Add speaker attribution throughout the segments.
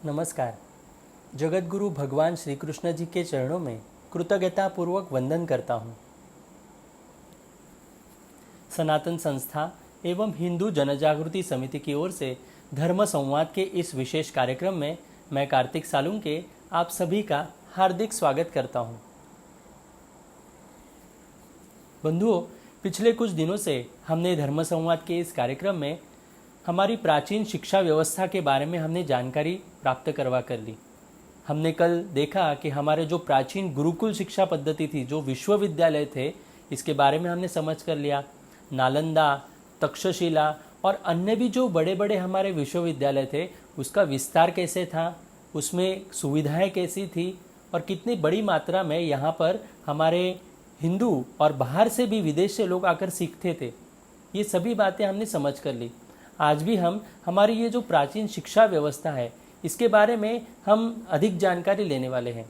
Speaker 1: नमस्कार। जगत गुरु भगवान श्री कृष्ण जी के चरणों में कृतज्ञता पूर्वक वंदन करता हूँ। सनातन संस्था एवं हिंदू जनजागृति समिति की ओर से धर्म संवाद के इस विशेष कार्यक्रम में मैं कार्तिक सालुंके आप सभी का हार्दिक स्वागत करता हूँ। बंधुओं, पिछले कुछ दिनों से हमने धर्म संवाद के इस कार्यक्रम में हमारी प्राचीन शिक्षा व्यवस्था के बारे में हमने जानकारी प्राप्त करवा कर ली। हमने कल देखा कि हमारे जो प्राचीन गुरुकुल शिक्षा पद्धति थी, जो विश्वविद्यालय थे, इसके बारे में हमने समझ कर लिया। नालंदा, तक्षशिला और अन्य भी जो बड़े बड़े हमारे विश्वविद्यालय थे, उसका विस्तार कैसे था, उसमें सुविधाएं कैसी थी और कितनी बड़ी मात्रा में यहाँ पर हमारे हिंदू और बाहर से भी विदेश से लोग आकर सीखते थे। ये सभी बातें हमने समझ कर ली। आज भी हम हमारी ये जो प्राचीन शिक्षा व्यवस्था है, इसके बारे में हम अधिक जानकारी लेने वाले हैं।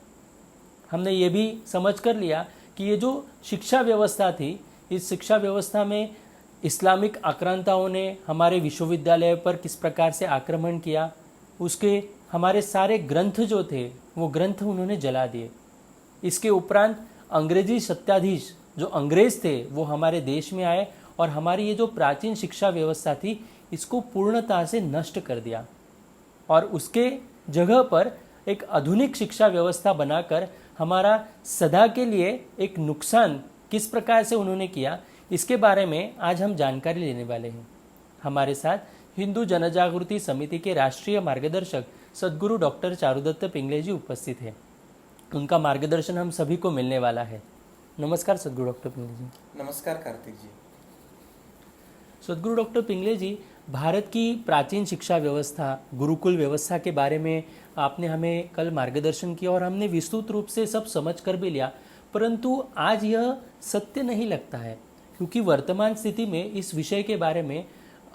Speaker 1: हमने ये भी समझ कर लिया कि ये जो शिक्षा व्यवस्था थी, इस शिक्षा व्यवस्था में इस्लामिक आक्रांताओं ने हमारे विश्वविद्यालय पर किस प्रकार से आक्रमण किया। उसके हमारे सारे ग्रंथ जो थे, वो ग्रंथ उन्होंने जला दिए। इसके उपरांत अंग्रेजी सत्ताधीश जो अंग्रेज थे, वो हमारे देश में आए और हमारी ये जो प्राचीन शिक्षा व्यवस्था थी, इसको पूर्णतः से नष्ट कर दिया और उसके जगह पर एक आधुनिक शिक्षा व्यवस्था बनाकर हमारा सदा के लिए एक नुकसान किस प्रकार से उन्होंने किया, इसके बारे में आज हम जानकारी लेने वाले हैं। हमारे साथ हिंदू जनजागृति समिति के राष्ट्रीय मार्गदर्शक सद्गुरु डॉक्टर चारुदत्त पिंगले जी उपस्थित हैं। उनका मार्गदर्शन हम सभी को मिलने वाला है। नमस्कार सद्गुरु डॉक्टर पिंगले जी।
Speaker 2: नमस्कार कार्तिक जी।
Speaker 1: सद्गुरु डॉक्टर पिंगले जी, भारत की प्राचीन शिक्षा व्यवस्था, गुरुकुल व्यवस्था के बारे में आपने हमें कल मार्गदर्शन किया और हमने विस्तृत रूप से सब समझ कर भी लिया, परंतु आज यह सत्य नहीं लगता है, क्योंकि वर्तमान स्थिति में इस विषय के बारे में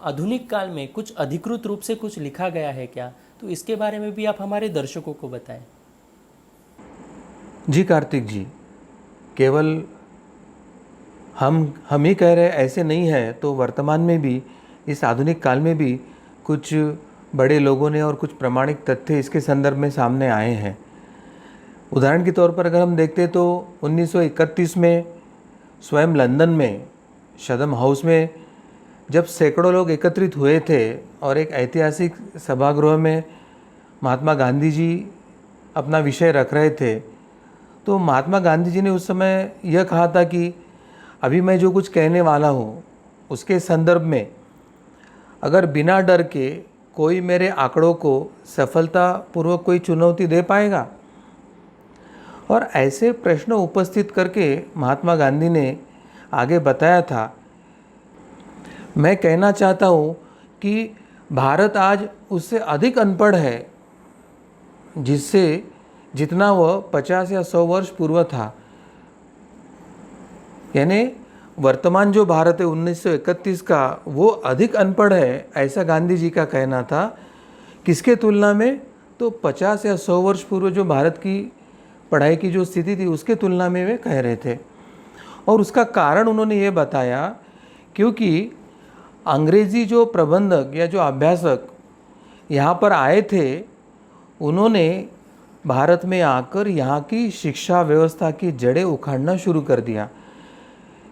Speaker 1: आधुनिक काल में कुछ अधिकृत रूप से कुछ लिखा गया है क्या? तो इसके बारे में भी आप हमारे दर्शकों को बताएं।
Speaker 2: जी कार्तिक जी, केवल हम ही कह रहे ऐसे नहीं है, तो वर्तमान में भी, इस आधुनिक काल में भी कुछ बड़े लोगों ने और कुछ प्रामाणिक तथ्य इसके संदर्भ में सामने आए हैं। उदाहरण के तौर पर अगर हम देखते तो 1931 में स्वयं लंदन में शदम हाउस में जब सैकड़ों लोग एकत्रित हुए थे और एक ऐतिहासिक सभागृह में महात्मा गांधी जी अपना विषय रख रहे थे, तो महात्मा गांधी जी ने उस समय यह कहा था कि अभी मैं जो कुछ कहने वाला हूँ उसके संदर्भ में अगर बिना डर के कोई मेरे आंकड़ों को सफलतापूर्वक कोई चुनौती दे पाएगा। और ऐसे प्रश्न उपस्थित करके महात्मा गांधी ने आगे बताया था, मैं कहना चाहता हूँ कि भारत आज उससे अधिक अनपढ़ है जिससे जितना वह 50 या 100 वर्ष पूर्व था। यानी वर्तमान जो भारत है 1931 का, वो अधिक अनपढ़ है, ऐसा गांधी जी का कहना था। किसके तुलना में? तो 50 या 100 वर्ष पूर्व जो भारत की पढ़ाई की जो स्थिति थी, उसके तुलना में वे कह रहे थे। और उसका कारण उन्होंने ये बताया, क्योंकि अंग्रेज़ी जो प्रबंधक या जो अभ्यासक यहाँ पर आए थे, उन्होंने भारत में आकर यहाँ की शिक्षा व्यवस्था की जड़ें उखाड़ना शुरू कर दिया।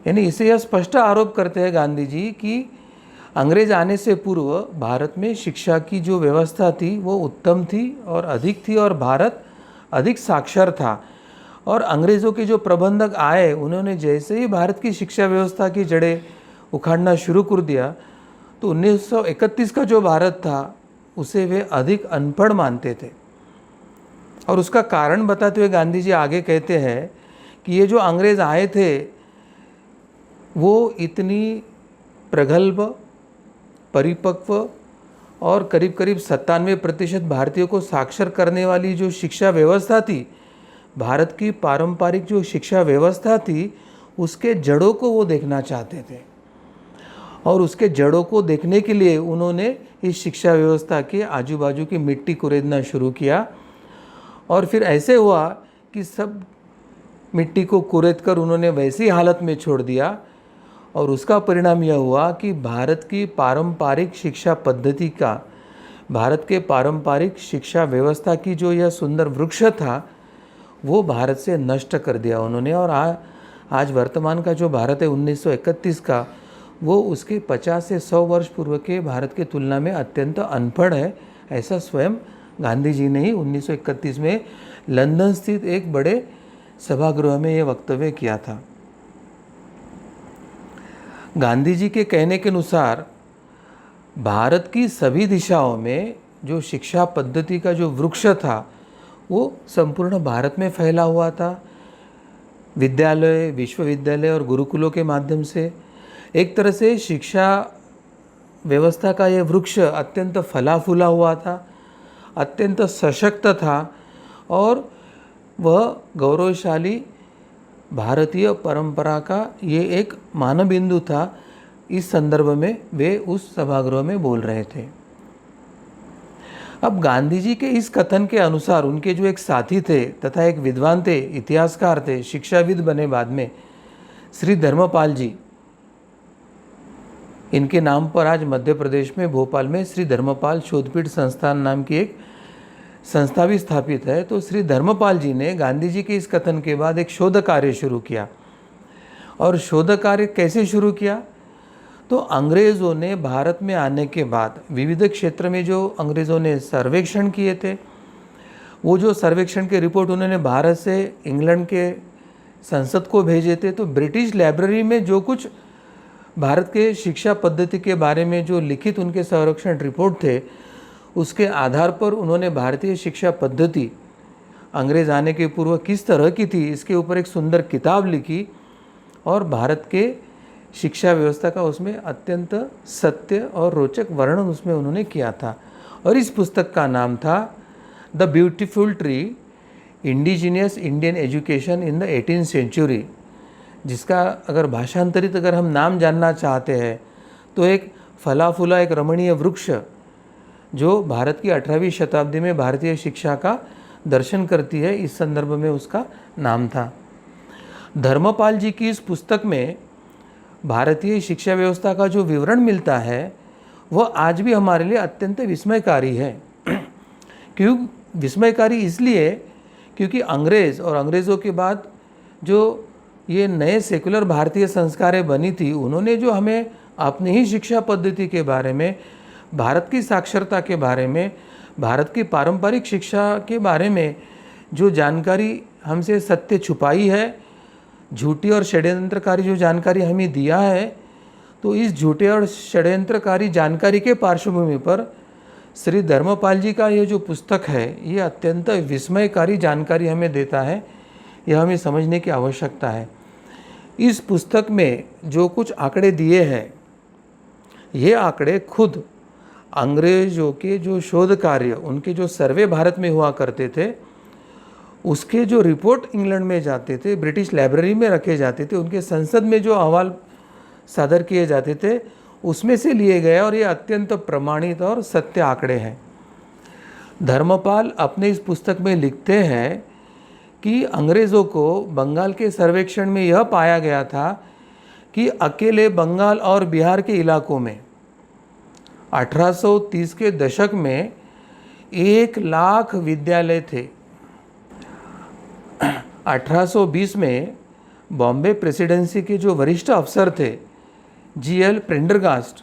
Speaker 2: यानी इसे यह स्पष्ट आरोप करते हैं गांधी जी कि अंग्रेज आने से पूर्व भारत में शिक्षा की जो व्यवस्था थी वो उत्तम थी और अधिक थी और भारत अधिक साक्षर था। और अंग्रेज़ों के जो प्रबंधक आए, उन्होंने जैसे ही भारत की शिक्षा व्यवस्था की जड़ें उखाड़ना शुरू कर दिया, तो 1931 का जो भारत था उसे वे अधिक अनपढ़ मानते थे। और उसका कारण बताते हुए गांधी जी आगे कहते हैं कि ये जो अंग्रेज़ आए थे, वो इतनी प्रगल्भ, परिपक्व और करीब करीब 97% भारतीयों को साक्षर करने वाली जो शिक्षा व्यवस्था थी, भारत की पारंपरिक जो शिक्षा व्यवस्था थी, उसके जड़ों को वो देखना चाहते थे। और उसके जड़ों को देखने के लिए उन्होंने इस शिक्षा व्यवस्था के आजू बाजू की मिट्टी कुरेदना शुरू किया। और फिर ऐसे हुआ कि सब मिट्टी को कुरेद कर उन्होंने वैसी हालत में छोड़ दिया और उसका परिणाम यह हुआ कि भारत की पारंपरिक शिक्षा पद्धति का भारत के पारंपरिक शिक्षा व्यवस्था की जो यह सुंदर वृक्ष था वो भारत से नष्ट कर दिया उन्होंने। और आज वर्तमान का जो भारत है 1931 का, वो उसके 50 से 100 वर्ष पूर्व के भारत की तुलना में अत्यंत अनपढ़ है, ऐसा स्वयं गांधी जी ने ही 1931 में लंदन स्थित एक बड़े सभागृह में यह वक्तव्य किया था। गांधी जी के कहने के अनुसार भारत की सभी दिशाओं में जो शिक्षा पद्धति का जो वृक्ष था वो संपूर्ण भारत में फैला हुआ था। विद्यालय, विश्वविद्यालय और गुरुकुलों के माध्यम से एक तरह से शिक्षा व्यवस्था का यह वृक्ष अत्यंत फला फूला हुआ था, अत्यंत सशक्त था और वह गौरवशाली भारतीय परंपरा का ये एक मानबिंदु था। इस संदर्भ में वे उस सभागृह में बोल रहे थे। अब गांधी जी के इस कथन के अनुसार उनके जो एक साथी थे तथा एक विद्वान थे, इतिहासकार थे, शिक्षाविद बने बाद में, श्री धर्मपाल जी, इनके नाम पर आज मध्य प्रदेश में भोपाल में श्री धर्मपाल शोधपीठ संस्थान नाम की एक संस्था भी स्थापित है। तो श्री धर्मपाल जी ने गांधी जी के इस कथन के बाद एक शोध कार्य शुरू किया। और शोध कार्य कैसे शुरू किया? तो अंग्रेज़ों ने भारत में आने के बाद विविध क्षेत्र में जो अंग्रेज़ों ने सर्वेक्षण किए थे, वो जो सर्वेक्षण के रिपोर्ट उन्होंने भारत से इंग्लैंड के संसद को भेजे थे। तो ब्रिटिश लाइब्रेरी में जो कुछ भारत के शिक्षा पद्धति के बारे में जो लिखित उनके सर्वेक्षण रिपोर्ट थे, उसके आधार पर उन्होंने भारतीय शिक्षा पद्धति अंग्रेज़ आने के पूर्व किस तरह की थी, इसके ऊपर एक सुंदर किताब लिखी और भारत के शिक्षा व्यवस्था का उसमें अत्यंत सत्य और रोचक वर्णन उसमें उन्होंने किया था। और इस पुस्तक का नाम था the beautiful tree, indigenous Indian education in the 18th century, जिसका अगर भाषांतरित अगर हम नाम जानना चाहते हैं तो एक फला फूला एक रमणीय वृक्ष जो भारत की 18वीं शताब्दी में भारतीय शिक्षा का दर्शन करती है, इस संदर्भ में उसका नाम था। धर्मपाल जी की इस पुस्तक में भारतीय शिक्षा व्यवस्था का जो विवरण मिलता है वह आज भी हमारे लिए अत्यंत विस्मयकारी है। क्यों विस्मयकारी? इसलिए क्योंकि अंग्रेज़ और अंग्रेज़ों के बाद जो ये नए सेकुलर भारतीय संस्कारें बनी थी, उन्होंने जो हमें अपनी ही शिक्षा पद्धति के बारे में, भारत की साक्षरता के बारे में, भारत की पारंपरिक शिक्षा के बारे में जो जानकारी हमसे सत्य छुपाई है, झूठी और षड्यंत्रकारी जो जानकारी हमें दिया है, तो इस झूठे और षड्यंत्रकारी जानकारी के पार्श्वभूमि पर श्री धर्मपाल जी का ये जो पुस्तक है ये अत्यंत विस्मयकारी जानकारी हमें देता है। यह हमें समझने की आवश्यकता है। इस पुस्तक में जो कुछ आंकड़े दिए हैं, ये आंकड़े खुद अंग्रेज़ों के जो शोध कार्य, उनके जो सर्वे भारत में हुआ करते थे, उसके जो रिपोर्ट इंग्लैंड में जाते थे, ब्रिटिश लाइब्रेरी में रखे जाते थे, उनके संसद में जो अहवाल सादर किए जाते थे, उसमें से लिए गए और ये अत्यंत प्रमाणित और सत्य आंकड़े हैं। धर्मपाल अपने इस पुस्तक में लिखते हैं कि अंग्रेज़ों को बंगाल के सर्वेक्षण में यह पाया गया था कि अकेले बंगाल और बिहार के इलाकों में 1830 के दशक में 1 लाख विद्यालय थे। 1820 में बॉम्बे प्रेसिडेंसी के जो वरिष्ठ अफसर थे G.L. प्रेंडरगास्ट,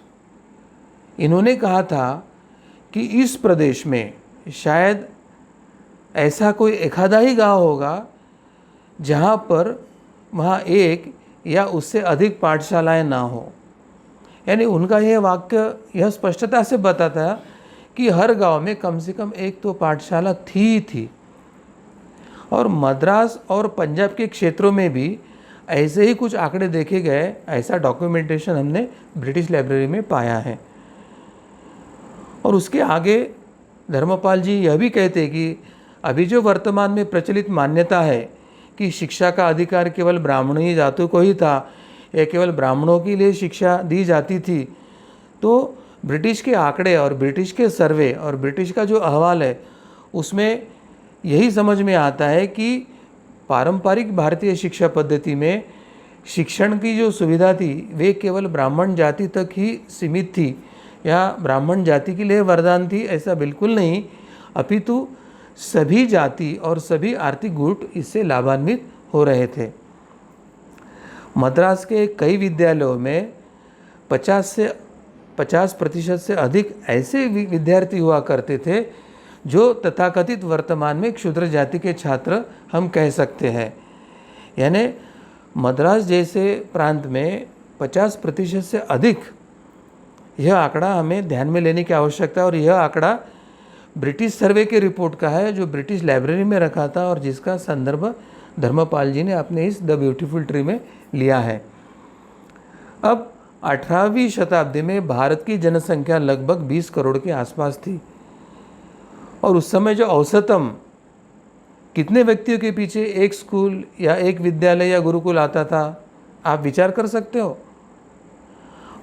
Speaker 2: इन्होंने कहा था कि इस प्रदेश में शायद ऐसा कोई एखादा ही गांव होगा जहां पर वहाँ 1 या उससे अधिक पाठशालाएं ना हो। यानी उनका यह वाक्य यह स्पष्टता से बताता है कि हर गांव में कम से कम 1 तो पाठशाला थी। और मद्रास और पंजाब के क्षेत्रों में भी ऐसे ही कुछ आंकड़े देखे गए, ऐसा डॉक्यूमेंटेशन हमने ब्रिटिश लाइब्रेरी में पाया है। और उसके आगे धर्मपाल जी यह भी कहते हैं कि अभी जो वर्तमान में प्रचलित मान्यता है कि शिक्षा का अधिकार केवल ब्राह्मणी जातों को ही था या केवल ब्राह्मणों के लिए शिक्षा दी जाती थी, तो ब्रिटिश के आंकड़े और ब्रिटिश के सर्वे और ब्रिटिश का जो अहवाल है उसमें यही समझ में आता है कि पारंपरिक भारतीय शिक्षा पद्धति में शिक्षण की जो सुविधा थी वे केवल ब्राह्मण जाति तक ही सीमित थी या ब्राह्मण जाति के लिए वरदान थी, ऐसा बिल्कुल नहीं, अपितु सभी जाति और सभी आर्थिक गुट इससे लाभान्वित हो रहे थे। मद्रास के कई विद्यालयों में 50% से अधिक ऐसे विद्यार्थी हुआ करते थे जो तथाकथित वर्तमान में क्षुद्र जाति के छात्र हम कह सकते हैं। यानी मद्रास जैसे प्रांत में 50% से अधिक, यह आंकड़ा हमें ध्यान में लेने की आवश्यकता है। और यह आंकड़ा ब्रिटिश सर्वे के रिपोर्ट का है जो ब्रिटिश लाइब्रेरी में रखा था और जिसका संदर्भ धर्मपाल जी ने अपने इस द ब्यूटीफुल ट्री में लिया है। अब 18वीं शताब्दी में भारत की जनसंख्या लगभग 20 करोड़ के आसपास थी और उस समय जो औसतम कितने व्यक्तियों के पीछे एक स्कूल या एक विद्यालय या गुरुकुल आता था, आप विचार कर सकते हो।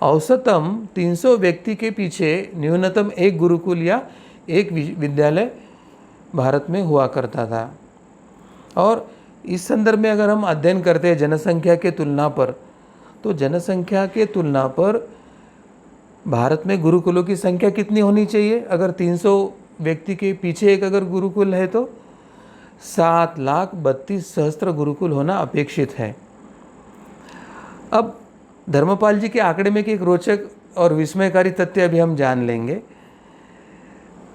Speaker 2: औसतम 300 व्यक्ति के पीछे न्यूनतम एक गुरुकुल या एक विद्यालय भारत में हुआ करता था। और इस संदर्भ में अगर हम अध्ययन करते हैं जनसंख्या के तुलना पर, तो जनसंख्या के तुलना पर भारत में गुरुकुलों की संख्या कितनी होनी चाहिए? अगर 300 व्यक्ति के पीछे एक अगर गुरुकुल है तो 7,32,000 गुरुकुल होना अपेक्षित है। अब धर्मपाल जी के आंकड़े में एक रोचक और विस्मयकारी तथ्य अभी हम जान लेंगे।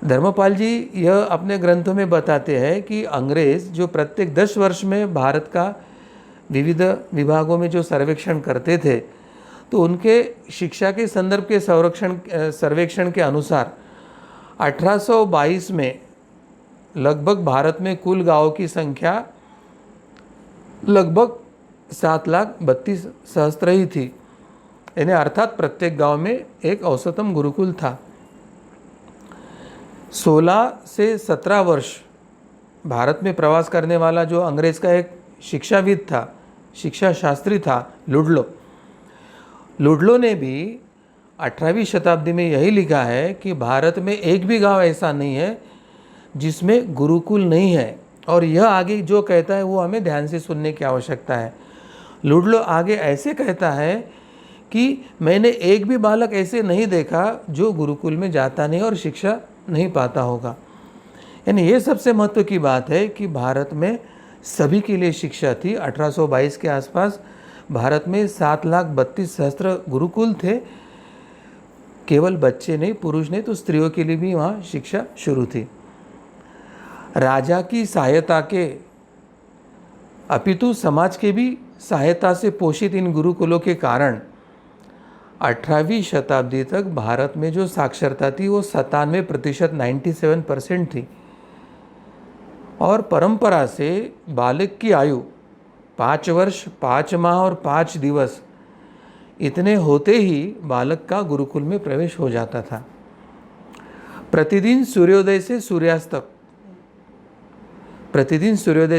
Speaker 2: धर्मपाल जी यह अपने ग्रंथों में बताते हैं कि अंग्रेज जो प्रत्येक 10 वर्ष में भारत का विविध विभागों में जो सर्वेक्षण करते थे, तो उनके शिक्षा के संदर्भ के सर्वेक्षण के अनुसार 1822 में लगभग भारत में कुल गांवों की संख्या लगभग 7,32,000 ही थी। यानी अर्थात प्रत्येक गांव में एक औसतम गुरुकुल था। 16 से 17 वर्ष भारत में प्रवास करने वाला जो अंग्रेज का एक शिक्षाविद था, शिक्षा शास्त्री था, लुडलो ने भी 18वीं शताब्दी में यही लिखा है कि भारत में एक भी गांव ऐसा नहीं है जिसमें गुरुकुल नहीं है। और यह आगे जो कहता है वो हमें ध्यान से सुनने की आवश्यकता है। लुडलो आगे ऐसे कहता है कि मैंने एक भी बालक ऐसे नहीं देखा जो गुरुकुल में जाता नहीं और शिक्षा नहीं पाता होगा। यानी ये सबसे महत्व की बात है कि भारत में सभी के लिए शिक्षा थी। 1822 के आसपास भारत में 7,32,000 गुरुकुल थे। केवल बच्चे नहीं, पुरुष नहीं, तो स्त्रियों के लिए भी वहाँ शिक्षा शुरू थी। राजा की सहायता के अपितु समाज के भी सहायता से पोषित इन गुरुकुलों के कारण 18वीं शताब्दी तक भारत में जो साक्षरता थी वो 97%, 97% थी। और परंपरा से बालक की आयु 5 वर्ष, 5 माह और 5 दिवस इतने होते ही बालक का गुरुकुल में प्रवेश हो जाता था। प्रतिदिन सूर्योदय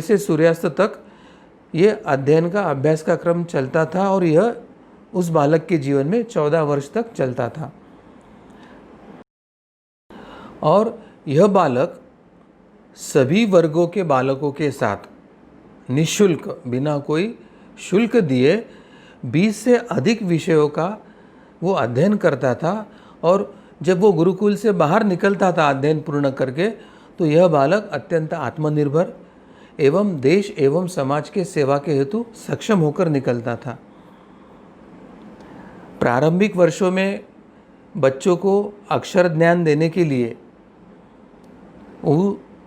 Speaker 2: से सूर्यास्त तक ये अध्ययन का अभ्यास का क्रम चलता था और यह उस बालक के जीवन में 14 वर्ष तक चलता था। और यह बालक सभी वर्गों के बालकों के साथ निःशुल्क, बिना कोई शुल्क दिए 20 से अधिक विषयों का वो अध्ययन करता था। और जब वो गुरुकुल से बाहर निकलता था अध्ययन पूर्ण करके, तो यह बालक अत्यंत आत्मनिर्भर एवं देश एवं समाज के सेवा के हेतु सक्षम होकर निकलता था। प्रारंभिक वर्षों में बच्चों को अक्षर ज्ञान देने के लिए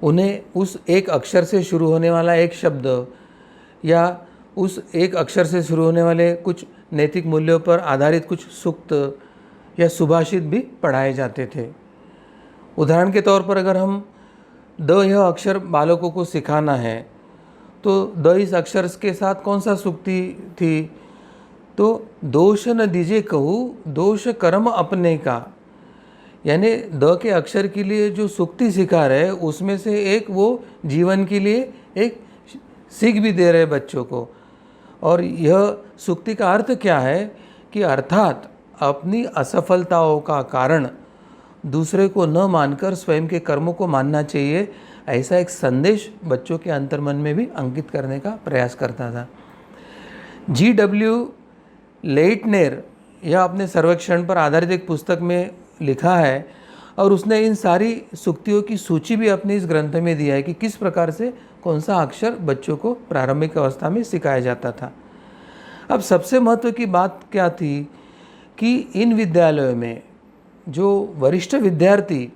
Speaker 2: उन्हें उस एक अक्षर से शुरू होने वाला एक शब्द या उस एक अक्षर से शुरू होने वाले कुछ नैतिक मूल्यों पर आधारित कुछ सूक्त या सुभाषित भी पढ़ाए जाते थे। उदाहरण के तौर पर अगर हम यह अक्षर बालकों को सिखाना है तो इस अक्षर के साथ कौन सा सूक्ति थी? तो दोष न दीजिए कहूँ, दोष कर्म अपने का। यानी के अक्षर के लिए जो सूक्ति सिखा रहे उसमें से एक वो जीवन के लिए एक सीख भी दे रहे बच्चों को। और यह सूक्ति का अर्थ क्या है कि अर्थात अपनी असफलताओं का कारण दूसरे को न मानकर स्वयं के कर्मों को मानना चाहिए, ऐसा एक संदेश बच्चों के अंतर्मन में भी अंकित करने का प्रयास करता था। G.W. लेइटनेर यह अपने सर्वेक्षण पर आधारित एक पुस्तक में लिखा है और उसने इन सारी सूक्तियों की सूची भी अपने इस ग्रंथ में दिया है कि किस प्रकार से कौन सा अक्षर बच्चों को प्रारंभिक अवस्था में सिखाया जाता था। अब सबसे महत्व की बात क्या थी कि इन विद्यालयों में जो वरिष्ठ विद्यार्थी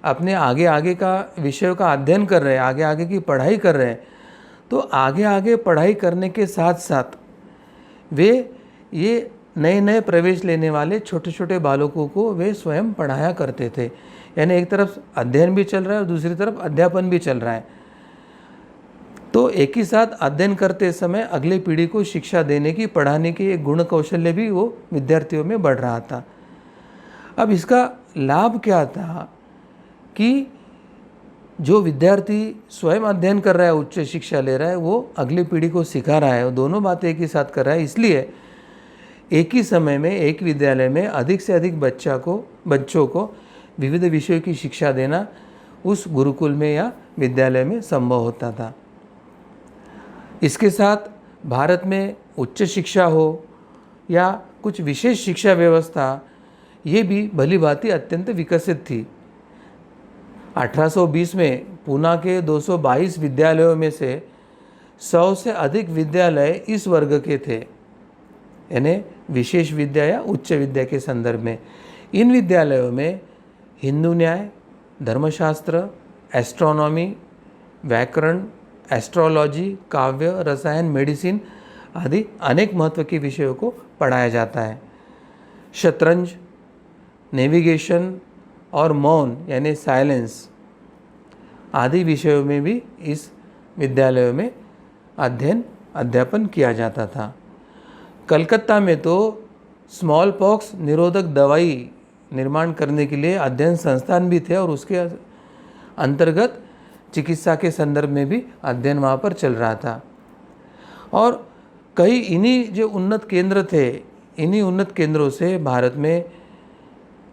Speaker 2: अपने आगे आगे का विषयों का अध्ययन कर रहे हैं, आगे आगे की पढ़ाई कर रहे हैं, तो आगे आगे पढ़ाई करने के साथ साथ वे ये नए नए प्रवेश लेने वाले छोटे छोटे बालकों को वे स्वयं पढ़ाया करते थे। यानी एक तरफ अध्ययन भी चल रहा है और दूसरी तरफ अध्यापन भी चल रहा है। तो एक ही साथ अध्ययन करते समय अगले पीढ़ी को शिक्षा देने की, पढ़ाने की एक गुण कौशल्य भी वो विद्यार्थियों में बढ़ रहा था। अब इसका लाभ क्या था कि जो विद्यार्थी स्वयं अध्ययन कर रहा है, उच्च शिक्षा ले रहा है, वो अगली पीढ़ी को सिखा रहा है, वो दोनों बातें एक ही साथ कर रहा है। इसलिए एक ही समय में एक विद्यालय में अधिक से अधिक बच्चों को विविध विषयों की शिक्षा देना उस गुरुकुल में या विद्यालय में संभव होता था। इसके साथ भारत में उच्च शिक्षा हो या कुछ विशेष शिक्षा व्यवस्था, ये भी भली भांति अत्यंत विकसित थी। 1820 में पूना के 222 विद्यालयों में से 100 से अधिक विद्यालय इस वर्ग के थे, यानी विशेष विद्या या उच्च विद्या के संदर्भ में। इन विद्यालयों में हिंदू न्याय, धर्मशास्त्र, एस्ट्रोनॉमी, व्याकरण, एस्ट्रोलॉजी, काव्य, रसायन, मेडिसिन आदि अनेक महत्व के विषयों को पढ़ाया जाता है। शतरंज, नेविगेशन और मौन यानी साइलेंस आदि विषयों में भी इस विद्यालयों में अध्यापन किया जाता था। कलकत्ता में तो स्मॉल पॉक्स निरोधक दवाई निर्माण करने के लिए अध्ययन संस्थान भी थे और उसके अंतर्गत चिकित्सा के संदर्भ में भी अध्ययन वहाँ पर चल रहा था। और कई इन्हीं जो उन्नत केंद्र थे, इन्हीं उन्नत केंद्रों से भारत में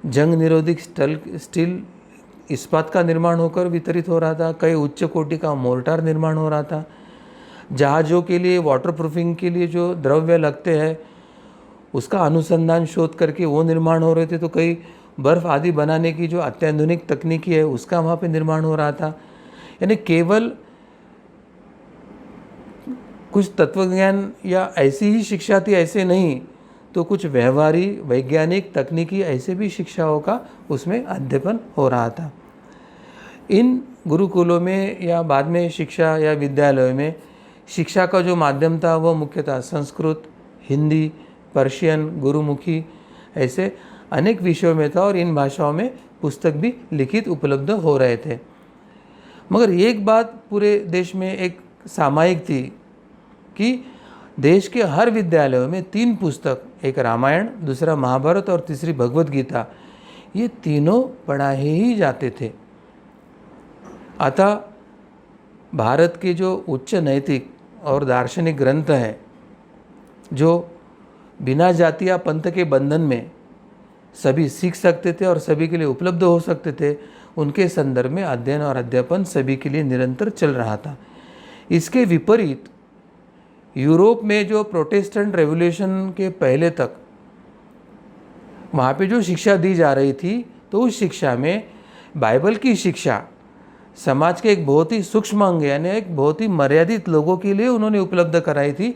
Speaker 2: जंग निरोधी स्टील इस्पात का निर्माण होकर वितरित हो रहा था। कई उच्च कोटि का मोर्टार निर्माण हो रहा था। जहाज़ों के लिए वाटर प्रूफिंग के लिए जो द्रव्य लगते हैं उसका अनुसंधान शोध करके वो निर्माण हो रहे थे। तो कई बर्फ़ आदि बनाने की जो अत्याधुनिक तकनीकी है उसका वहाँ पे निर्माण हो रहा था। यानी केवल कुछ तत्वज्ञान या ऐसी ही शिक्षा थी ऐसे नहीं, तो कुछ व्यवहारी, वैज्ञानिक, तकनीकी ऐसे भी शिक्षाओं का उसमें अध्ययन हो रहा था। इन गुरुकुलों में या बाद में शिक्षा या विद्यालयों में शिक्षा का जो माध्यम था वह मुख्यतः संस्कृत, हिंदी, पर्शियन, गुरुमुखी ऐसे अनेक विषयों में था और इन भाषाओं में पुस्तक भी लिखित उपलब्ध हो रहे थे। मगर एक बात पूरे देश में एक सामायिक थी कि देश के हर विद्यालयों में 3 पुस्तक, एक रामायण, दूसरा महाभारत और तीसरी भगवत गीता, ये तीनों पढ़ाए ही जाते थे। अतः भारत के जो उच्च नैतिक और दार्शनिक ग्रंथ हैं, जो बिना जाति या पंथ के बंधन में सभी सीख सकते थे और सभी के लिए उपलब्ध हो सकते थे, उनके संदर्भ में अध्ययन और अध्यापन सभी के लिए निरंतर चल रहा था। इसके विपरीत यूरोप में जो प्रोटेस्टेंट रेवोल्यूशन के पहले तक वहाँ पे जो शिक्षा दी जा रही थी, तो उस शिक्षा में बाइबल की शिक्षा समाज के एक बहुत ही सूक्ष्म अंग यानी एक बहुत ही मर्यादित लोगों के लिए उन्होंने उपलब्ध कराई थी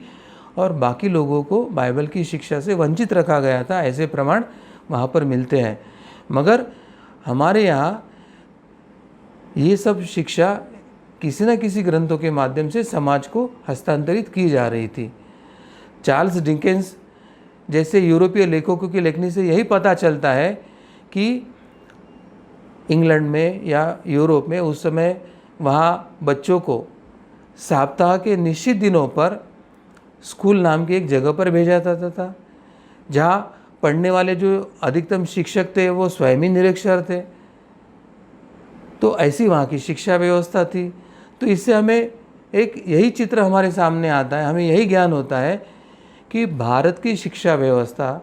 Speaker 2: और बाकी लोगों को बाइबल की शिक्षा से वंचित रखा गया था। ऐसे प्रमाण वहाँ पर मिलते हैं। मगर हमारे यहाँ ये सब शिक्षा किसी न किसी ग्रंथों के माध्यम से समाज को हस्तांतरित की जा रही थी। चार्ल्स डिकेंस जैसे यूरोपीय लेखकों की लेखनी से यही पता चलता है कि इंग्लैंड में या यूरोप में उस समय वहाँ बच्चों को सप्ताह के निश्चित दिनों पर स्कूल नाम की एक जगह पर भेजा जाता था, जहाँ पढ़ने वाले जो अधिकतम शिक्षक थे वो स्वयं ही निरक्षर थे। तो ऐसी वहाँ की शिक्षा व्यवस्था थी। तो इससे हमें एक यही चित्र हमारे सामने आता है, हमें यही ज्ञान होता है कि भारत की शिक्षा व्यवस्था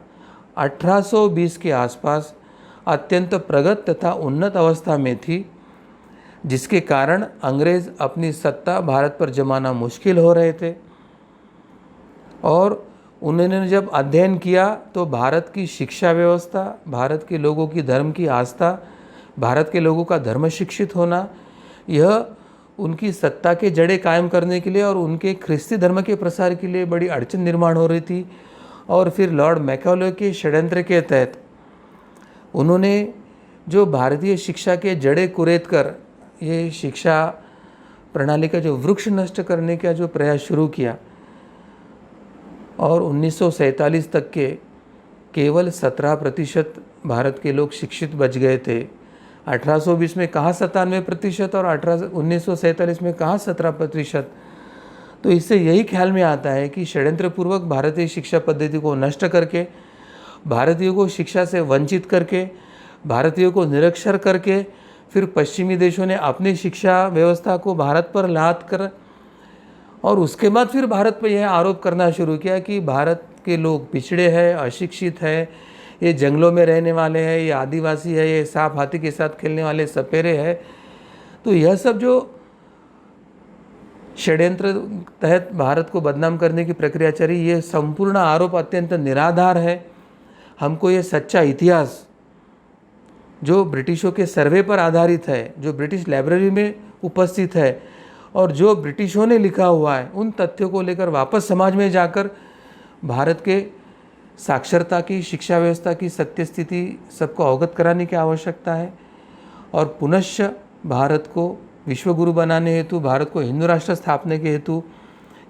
Speaker 2: 1820 के आसपास अत्यंत प्रगत तथा उन्नत अवस्था में थी, जिसके कारण अंग्रेज़ अपनी सत्ता भारत पर जमाना मुश्किल हो रहे थे और उन्होंने जब अध्ययन किया तो भारत की शिक्षा व्यवस्था, भारत के लोगों की धर्म की आस्था, भारत के लोगों का धर्म शिक्षित होना, यह उनकी सत्ता के जड़ें कायम करने के लिए और उनके ख्रिस्ती धर्म के प्रसार के लिए बड़ी अड़चन निर्माण हो रही थी। और फिर लॉर्ड मैकाले के षड्यंत्र के तहत उन्होंने जो भारतीय शिक्षा के जड़ें कुरेद कर ये शिक्षा प्रणाली का जो वृक्ष नष्ट करने का जो प्रयास शुरू किया और 1947 तक के केवल 17% भारत के लोग शिक्षित बच गए थे। 1820 में कहाँ 97% और 1947 में कहाँ 17%। तो इससे यही ख्याल में आता है कि षड्यंत्रपूर्वक भारतीय शिक्षा पद्धति को नष्ट करके, भारतीयों को शिक्षा से वंचित करके, भारतीयों को निरक्षर करके, फिर पश्चिमी देशों ने अपनी शिक्षा व्यवस्था को भारत पर लाद कर और उसके बाद फिर भारत पर यह आरोप करना शुरू किया कि भारत के लोग पिछड़े हैं, अशिक्षित है, ये जंगलों में रहने वाले हैं, ये आदिवासी है, ये सांप हाथी के साथ खेलने वाले सपेरे हैं। तो यह सब जो षड्यंत्र तहत भारत को बदनाम करने की प्रक्रिया चली, ये संपूर्ण आरोप अत्यंत निराधार है। हमको ये सच्चा इतिहास जो ब्रिटिशों के सर्वे पर आधारित है, जो ब्रिटिश लाइब्रेरी में उपस्थित है और जो ब्रिटिशों ने लिखा हुआ है, उन तथ्यों को लेकर वापस समाज में जाकर भारत के साक्षरता की, शिक्षा व्यवस्था की सत्य स्थिति सबको अवगत कराने की आवश्यकता है और पुनश्च भारत को विश्वगुरु बनाने हेतु, भारत को हिंदू राष्ट्र स्थापने के हेतु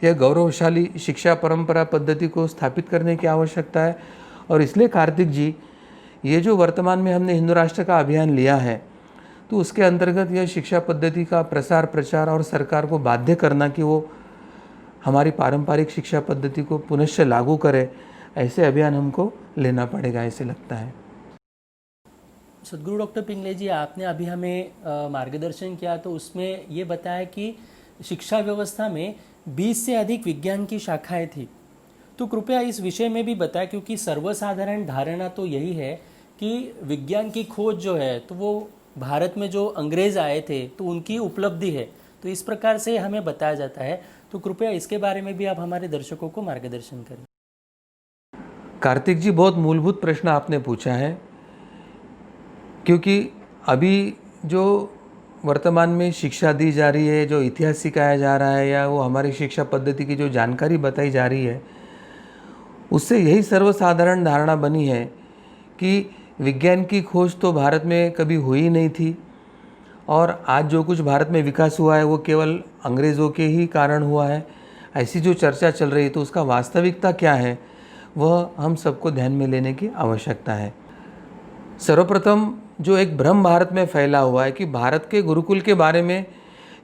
Speaker 2: यह गौरवशाली शिक्षा परंपरा पद्धति को स्थापित करने की आवश्यकता है। और इसलिए कार्तिक जी, ये जो वर्तमान में हमने हिंदू राष्ट्र का अभियान लिया है, तो उसके अंतर्गत यह शिक्षा पद्धति का प्रसार प्रचार और सरकार को बाध्य करना कि वो हमारी पारंपरिक शिक्षा पद्धति को पुनश्च लागू करे, ऐसे अभियान हमको लेना पड़ेगा, ऐसे लगता है।
Speaker 1: सदगुरु डॉक्टर पिंगले जी, आपने अभी हमें मार्गदर्शन किया तो उसमें ये बताया कि शिक्षा व्यवस्था में 20 से अधिक विज्ञान की शाखाएं थी। तो कृपया इस विषय में भी बताएं, क्योंकि सर्वसाधारण धारणा तो यही है कि विज्ञान की खोज जो है तो वो भारत में जो अंग्रेज आए थे तो उनकी उपलब्धि है, तो इस प्रकार से हमें बताया जाता है। तो कृपया इसके बारे में भी आप हमारे दर्शकों को मार्गदर्शन करें।
Speaker 2: कार्तिक जी, बहुत मूलभूत प्रश्न आपने पूछा है, क्योंकि अभी जो वर्तमान में शिक्षा दी जा रही है, जो इतिहास सिखाया जा रहा है या वो हमारी शिक्षा पद्धति की जो जानकारी बताई जा रही है, उससे यही सर्वसाधारण धारणा बनी है कि विज्ञान की खोज तो भारत में कभी हुई नहीं थी और आज जो कुछ भारत में विकास हुआ है वो केवल अंग्रेज़ों के ही कारण हुआ है। ऐसी जो चर्चा चल रही है, तो उसका वास्तविकता क्या है वह हम सबको ध्यान में लेने की आवश्यकता है। सर्वप्रथम जो एक भ्रम भारत में फैला हुआ है कि भारत के गुरुकुल के बारे में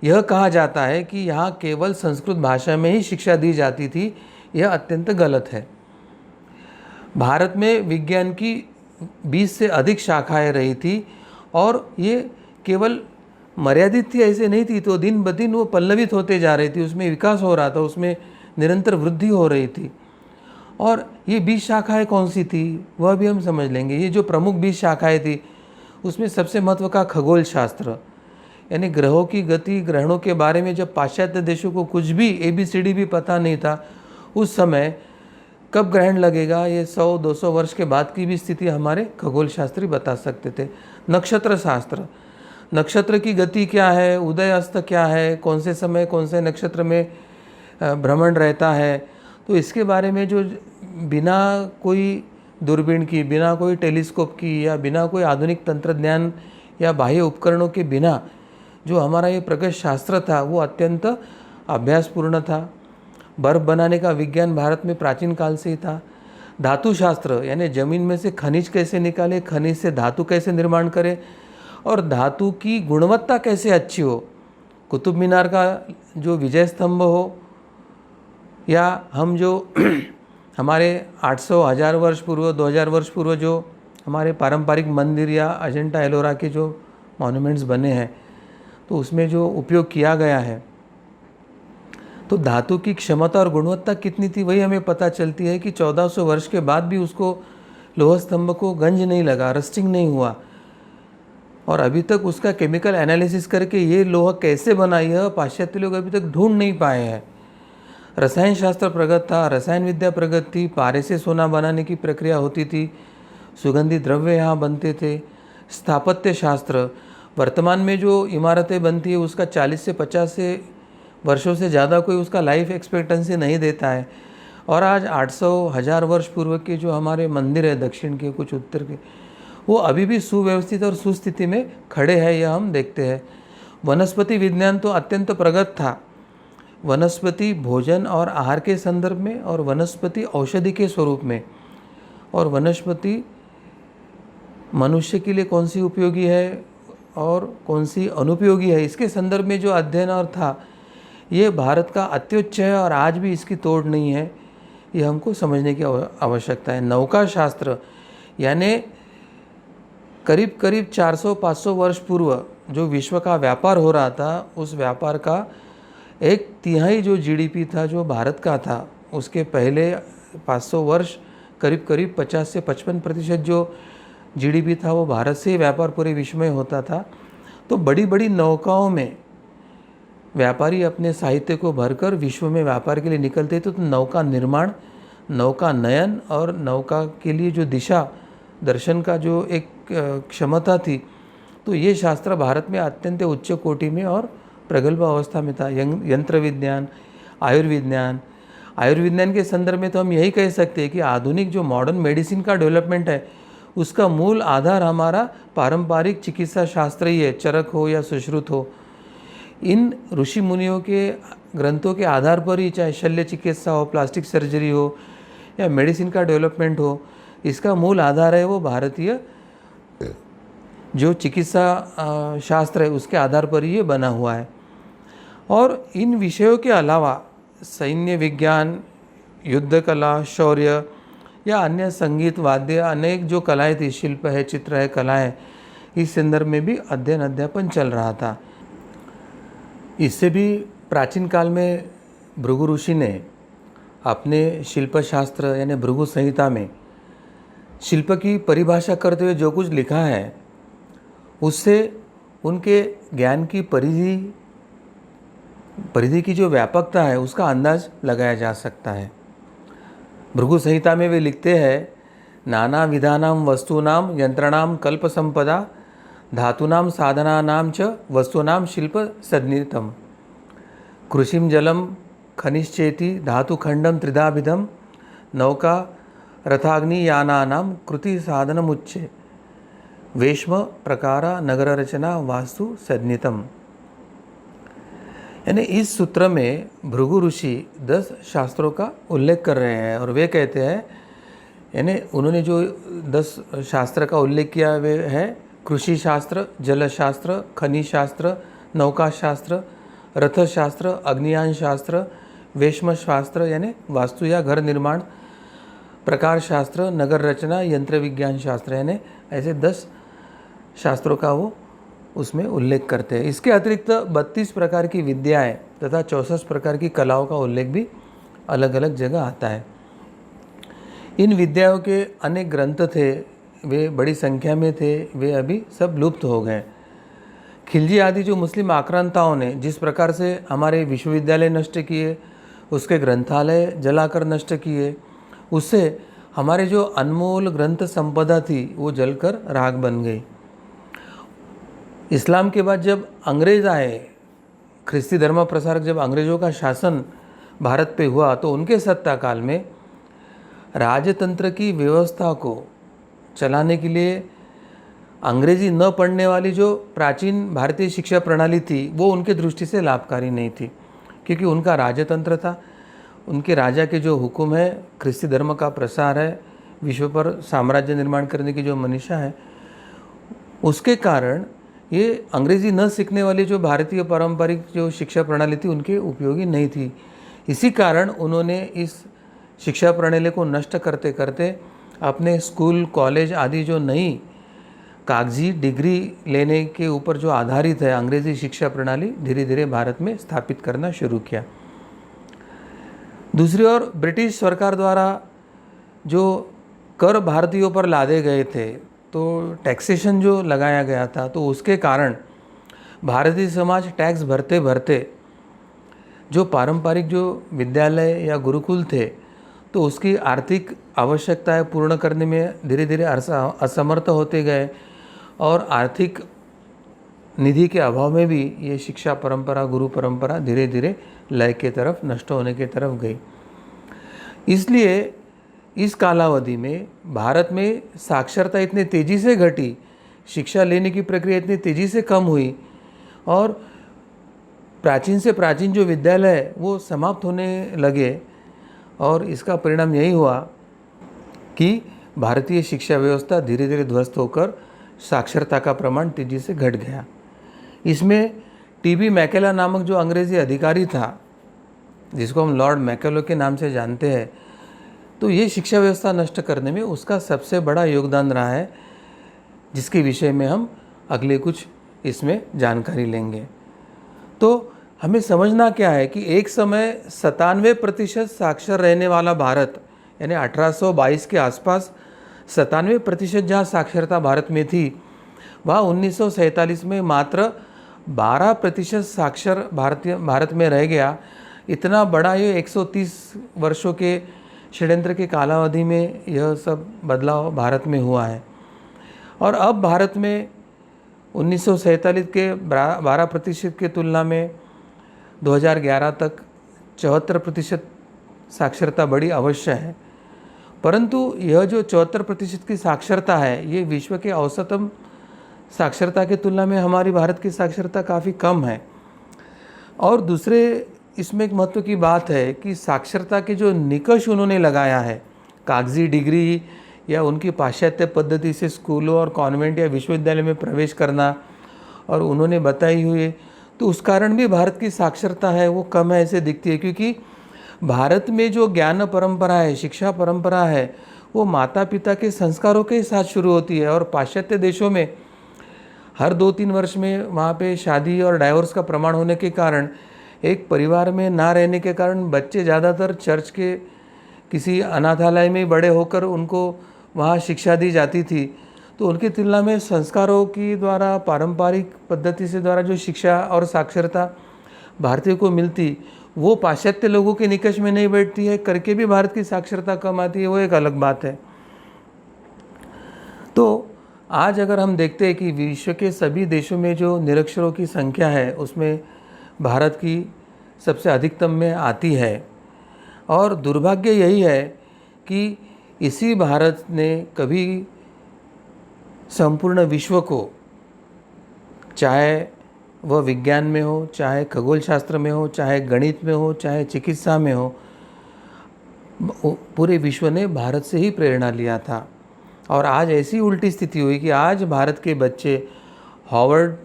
Speaker 2: यह कहा जाता है कि यहाँ केवल संस्कृत भाषा में ही शिक्षा दी जाती थी, यह अत्यंत गलत है। भारत में विज्ञान की 20 से अधिक शाखाएं रही थी और ये केवल मर्यादित थी ऐसे नहीं थी, तो दिन ब दिन वो पल्लवित होते जा रही थी, उसमें विकास हो रहा था, उसमें निरंतर वृद्धि हो रही थी। और ये 20 शाखाएं कौन सी थी वह भी हम समझ लेंगे। ये जो प्रमुख 20 शाखाएं थी उसमें सबसे महत्व का खगोल शास्त्र, यानी ग्रहों की गति, ग्रहणों के बारे में जब पाश्चात्य देशों को कुछ भी ABCD भी पता नहीं था, उस समय कब ग्रहण लगेगा ये 100-200 वर्ष के बाद की भी स्थिति हमारे खगोल शास्त्री बता सकते थे। नक्षत्र शास्त्र, नक्षत्र की गति क्या है, उदय अस्त क्या है, कौन से समय कौन से नक्षत्र में भ्रमण रहता है, तो इसके बारे में जो बिना कोई दूरबीन की, बिना कोई टेलीस्कोप की या बिना कोई आधुनिक तंत्रज्ञान या बाह्य उपकरणों के बिना जो हमारा ये प्रगत शास्त्र था वो अत्यंत अभ्यासपूर्ण था। बर्फ बनाने का विज्ञान भारत में प्राचीन काल से ही था। धातु शास्त्र, यानी जमीन में से खनिज कैसे निकाले, खनिज से धातु कैसे निर्माण करें और धातु की गुणवत्ता कैसे अच्छी हो, कुतुब मीनार का जो विजय स्तंभ हो या हम जो हमारे 800-1000 वर्ष पूर्व, 2000 वर्ष पूर्व जो हमारे पारंपरिक मंदिर या अजंता एलोरा के जो मॉन्यूमेंट्स बने हैं, तो उसमें जो उपयोग किया गया है, तो धातु की क्षमता और गुणवत्ता कितनी थी वही हमें पता चलती है कि 1400 वर्ष के बाद भी उसको लोह स्तंभ को गंज नहीं लगा, रस्टिंग नहीं हुआ और अभी तक उसका केमिकल एनालिसिस करके ये लोहा कैसे बना, यह पाश्चात्य लोग अभी तक ढूंढ नहीं पाए हैं। रसायन शास्त्र प्रगत था, रसायन विद्या प्रगत थी, पारे से सोना बनाने की प्रक्रिया होती थी, सुगंधित द्रव्य यहाँ बनते थे। स्थापत्य शास्त्र, वर्तमान में जो इमारतें बनती है उसका 40 से 50 से वर्षों से ज़्यादा कोई उसका लाइफ एक्सपेक्टेंसी नहीं देता है। और आज 800-1000 वर्ष पूर्व के जो हमारे मंदिर है, दक्षिण के कुछ उत्तर के, वो अभी भी सुव्यवस्थित और सुस्थिति में खड़े हैं, यह हम देखते हैं। वनस्पति विज्ञान तो अत्यंत प्रगत था। वनस्पति भोजन और आहार के संदर्भ में, और वनस्पति औषधि के स्वरूप में, और वनस्पति मनुष्य के लिए कौन सी उपयोगी है और कौन सी अनुपयोगी है, इसके संदर्भ में जो अध्ययन और था, ये भारत का अत्युच्च है और आज भी इसकी तोड़ नहीं है। ये हमको समझने की आवश्यकता है। नौका शास्त्र, यानी करीब करीब 400-500 वर्ष पूर्व जो विश्व का व्यापार हो रहा था, उस व्यापार का 1/3 जो जीडीपी था जो भारत का था, उसके पहले 500 वर्ष करीब करीब 50 से 55% जो जीडीपी था वो भारत से ही व्यापार पूरे विश्व में होता था। तो बड़ी बड़ी नौकाओं में व्यापारी अपने साहित्य को भरकर विश्व में व्यापार के लिए निकलते थे। तो नौका निर्माण, नौका नयन और नौका के लिए जो दिशा दर्शन का जो एक क्षमता थी, तो ये शास्त्र भारत में अत्यंत उच्च कोटि में और प्रगल्भ अवस्था में था। यंत्र विज्ञान, आयुर्विज्ञान के संदर्भ में तो हम यही कह सकते हैं कि आधुनिक जो मॉडर्न मेडिसिन का डेवलपमेंट है, उसका मूल आधार हमारा पारंपरिक चिकित्सा शास्त्र ही है, चरक हो या सुश्रुत हो। इन ऋषि मुनियों के ग्रंथों के आधार पर ही, चाहे शल्य चिकित्सा हो, प्लास्टिक सर्जरी हो या मेडिसिन का डेवलपमेंट हो, इसका मूल आधार है वो भारतीय जो चिकित्सा शास्त्र है, उसके आधार पर ही ये बना हुआ है। और इन विषयों के अलावा सैन्य विज्ञान, युद्ध कला, शौर्य या अन्य संगीत, वाद्य, अनेक जो कलाएं थी, शिल्प है, चित्र है, कला है, इस संदर्भ में भी अध्ययन अध्यापन चल रहा था। इससे भी प्राचीन काल में भृगु ऋषि ने अपने शिल्पशास्त्र यानी भृगु संहिता में शिल्प की परिभाषा करते हुए जो कुछ लिखा है, उससे उनके ज्ञान की परिधि की जो व्यापकता है उसका अंदाज लगाया जा सकता है। भृगु संहिता में वे लिखते हैं, नाना विधानाम वस्तूनाम यंत्रणाम कल्प संपदा धातूनाम साधनानाम च वस्तूनाम शिल्प सन्निहितम कृषिम जलम खनिश्चेति धातुखंडम त्रिधाभिधम नौका रथाग्नि यानानाम कृति साधनमुच्चे वेश्म प्रकारा नगर रचना वास्तु सन्निहितम। यानी इस सूत्र में भृगु ऋषि 10 शास्त्रों का उल्लेख कर रहे हैं और वे कहते हैं, यानी उन्होंने जो 10 शास्त्र का उल्लेख किया वे है कृषि शास्त्र, जल शास्त्र, खनिज शास्त्र, नौका शास्त्र, रथ शास्त्र, अग्नियान शास्त्र, वेश्म शास्त्र यानी वास्तु या घर निर्माण, प्रकार शास्त्र, नगर रचना, यंत्र विज्ञान शास्त्र, यानी ऐसे 10 शास्त्रों का वो उसमें उल्लेख करते हैं। इसके अतिरिक्त 32 प्रकार की विद्याएं तथा 64 प्रकार की कलाओं का उल्लेख भी अलग अलग जगह आता है। इन विद्याओं के अनेक ग्रंथ थे, वे बड़ी संख्या में थे, वे अभी सब लुप्त हो गए। खिलजी आदि जो मुस्लिम आक्रांताओं ने जिस प्रकार से हमारे विश्वविद्यालय नष्ट किए, उसके ग्रंथालय जलाकर नष्ट किए, उससे हमारे जो अनमोल ग्रंथ संपदा थी वो जलकर राख बन गई। इस्लाम के बाद जब अंग्रेज़ आए, ख्रिस्ती धर्म प्रसारक जब अंग्रेज़ों का शासन भारत पे हुआ, तो उनके सत्ता काल में राजतंत्र की व्यवस्था को चलाने के लिए अंग्रेज़ी न पढ़ने वाली जो प्राचीन भारतीय शिक्षा प्रणाली थी वो उनके दृष्टि से लाभकारी नहीं थी, क्योंकि उनका राजतंत्र था, उनके राजा के जो हुक्म है, ख्रिस्ती धर्म का प्रसार है, विश्व पर साम्राज्य निर्माण करने की जो मनीषा है, उसके कारण ये अंग्रेज़ी न सीखने वाली जो भारतीय पारंपरिक जो शिक्षा प्रणाली थी उनके उपयोगी नहीं थी। इसी कारण उन्होंने इस शिक्षा प्रणाली को नष्ट करते करते अपने स्कूल, कॉलेज आदि जो नई कागजी डिग्री लेने के ऊपर जो आधारित है अंग्रेज़ी शिक्षा प्रणाली, धीरे धीरे भारत में स्थापित करना शुरू किया। दूसरी ओर ब्रिटिश सरकार द्वारा जो कर भारतीयों पर लादे गए थे, तो टैक्सेशन जो लगाया गया था, तो उसके कारण भारतीय समाज टैक्स भरते भरते जो पारंपरिक जो विद्यालय या गुरुकुल थे तो उसकी आर्थिक आवश्यकताएं पूर्ण करने में धीरे धीरे असमर्थ होते गए और आर्थिक निधि के अभाव में भी ये शिक्षा परंपरा, गुरु परंपरा धीरे धीरे लय के तरफ, नष्ट होने के तरफ गई। इसलिए इस कालावधि में भारत में साक्षरता इतनी तेज़ी से घटी, शिक्षा लेने की प्रक्रिया इतनी तेज़ी से कम हुई और प्राचीन से प्राचीन जो विद्यालय है वो समाप्त होने लगे और इसका परिणाम यही हुआ कि भारतीय शिक्षा व्यवस्था धीरे धीरे ध्वस्त होकर साक्षरता का प्रमाण तेज़ी से घट गया। इसमें टीबी मैकेला नामक जो अंग्रेज़ी अधिकारी था, जिसको हम लॉर्ड मैकेलो के नाम से जानते हैं, तो ये शिक्षा व्यवस्था नष्ट करने में उसका सबसे बड़ा योगदान रहा है, जिसके विषय में हम अगले कुछ इसमें जानकारी लेंगे। तो हमें समझना क्या है कि एक समय 97% साक्षर रहने वाला भारत, यानी 1822 के आसपास 97% जहाँ साक्षरता भारत में थी, वहाँ 1947 में मात्र 12% साक्षर भारत में रह गया। इतना बड़ा ये 130 वर्षों के षड्यंत्र के कालावधि में यह सब बदलाव भारत में हुआ है। और अब भारत में 1947 के 12% की तुलना में 2011 तक 74% साक्षरता बड़ी अवश्य है। परंतु यह जो 74% की साक्षरता है, ये विश्व के औसतम साक्षरता की तुलना में हमारी भारत की साक्षरता काफ़ी कम है। और दूसरे इसमें एक महत्व की बात है कि साक्षरता के जो निकष उन्होंने लगाया है, कागजी डिग्री या उनकी पाश्चात्य पद्धति से स्कूलों और कॉन्वेंट या विश्वविद्यालय में प्रवेश करना और उन्होंने बताई हुई, तो उस कारण भी भारत की साक्षरता है वो कम है ऐसे दिखती है। क्योंकि भारत में जो ज्ञान परंपरा है, शिक्षा परंपरा है, वो माता पिता के संस्कारों के साथ शुरू होती है। और पाश्चात्य देशों में हर 2-3 वर्ष में वहाँ पे शादी और डाइवोर्स का प्रमाण होने के कारण, एक परिवार में ना रहने के कारण बच्चे ज़्यादातर चर्च के किसी अनाथालय में बड़े होकर उनको वहाँ शिक्षा दी जाती थी। तो उनकी तुलना में संस्कारों की द्वारा, पारंपरिक पद्धति से द्वारा जो शिक्षा और साक्षरता भारतीयों को मिलती, वो पाश्चात्य लोगों के निकष में नहीं बैठती है, करके भी भारत की साक्षरता कम आती है, वो एक अलग बात है। तो आज अगर हम देखते हैं कि विश्व के सभी देशों में जो निरक्षरों की संख्या है, उसमें भारत की सबसे अधिकतम में आती है। और दुर्भाग्य यही है कि इसी भारत ने कभी संपूर्ण विश्व को, चाहे वह विज्ञान में हो, चाहे खगोल शास्त्र में हो, चाहे गणित में हो, चाहे चिकित्सा में हो, पूरे विश्व ने भारत से ही प्रेरणा लिया था। और आज ऐसी उल्टी स्थिति हुई कि आज भारत के बच्चे हार्वर्ड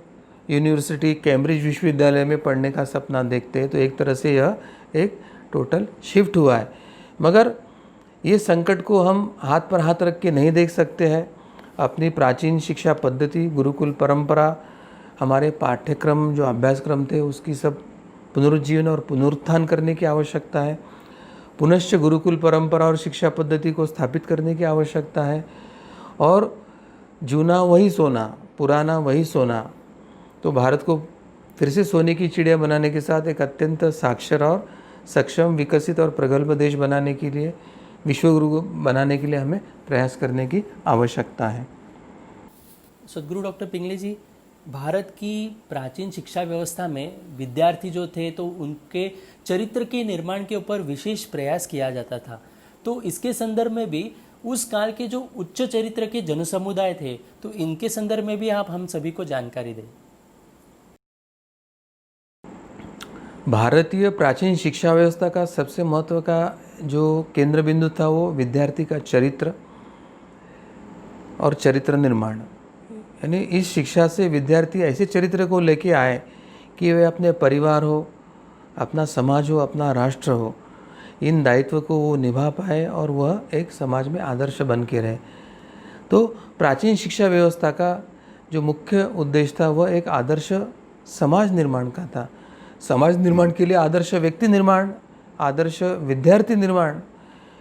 Speaker 2: यूनिवर्सिटी, कैम्ब्रिज विश्वविद्यालय में पढ़ने का सपना देखते हैं। तो एक तरह से यह एक टोटल शिफ्ट हुआ है। मगर ये संकट को हम हाथ पर हाथ रख के नहीं देख सकते हैं। अपनी प्राचीन शिक्षा पद्धति, गुरुकुल परंपरा, हमारे पाठ्यक्रम जो अभ्यासक्रम थे, उसकी सब पुनरुज्जीवन और पुनरुत्थान करने की आवश्यकता है। पुनश्च गुरुकुल परंपरा और शिक्षा पद्धति को स्थापित करने की आवश्यकता है। और जूना वही सोना, पुराना वही सोना। तो भारत को फिर से सोने की चिड़िया बनाने के साथ एक अत्यंत साक्षर और सक्षम, विकसित और प्रगल्भ देश बनाने के लिए, विश्वगुरु बनाने के लिए हमें प्रयास करने की आवश्यकता है।
Speaker 1: सदगुरु डॉक्टर पिंगले जी, भारत की प्राचीन शिक्षा व्यवस्था में विद्यार्थी जो थे तो उनके चरित्र के निर्माण के ऊपर विशेष प्रयास किया जाता था। तो इसके संदर्भ में भी उस काल के जो उच्च चरित्र के जनसमुदाय थे, तो इनके संदर्भ में भी आप हम सभी को जानकारी दें।
Speaker 2: भारतीय प्राचीन शिक्षा व्यवस्था का सबसे महत्व का जो केंद्र बिंदु था, वो विद्यार्थी का चरित्र और चरित्र निर्माण। यानी इस शिक्षा से विद्यार्थी ऐसे चरित्र को लेके आए कि वे अपने परिवार हो, अपना समाज हो, अपना राष्ट्र हो, इन दायित्व को वो निभा पाए और वह एक समाज में आदर्श बन के रहे। तो प्राचीन शिक्षा व्यवस्था का जो मुख्य उद्देश्य था, वह एक आदर्श समाज निर्माण का था। समाज निर्माण के लिए आदर्श व्यक्ति निर्माण, आदर्श विद्यार्थी निर्माण,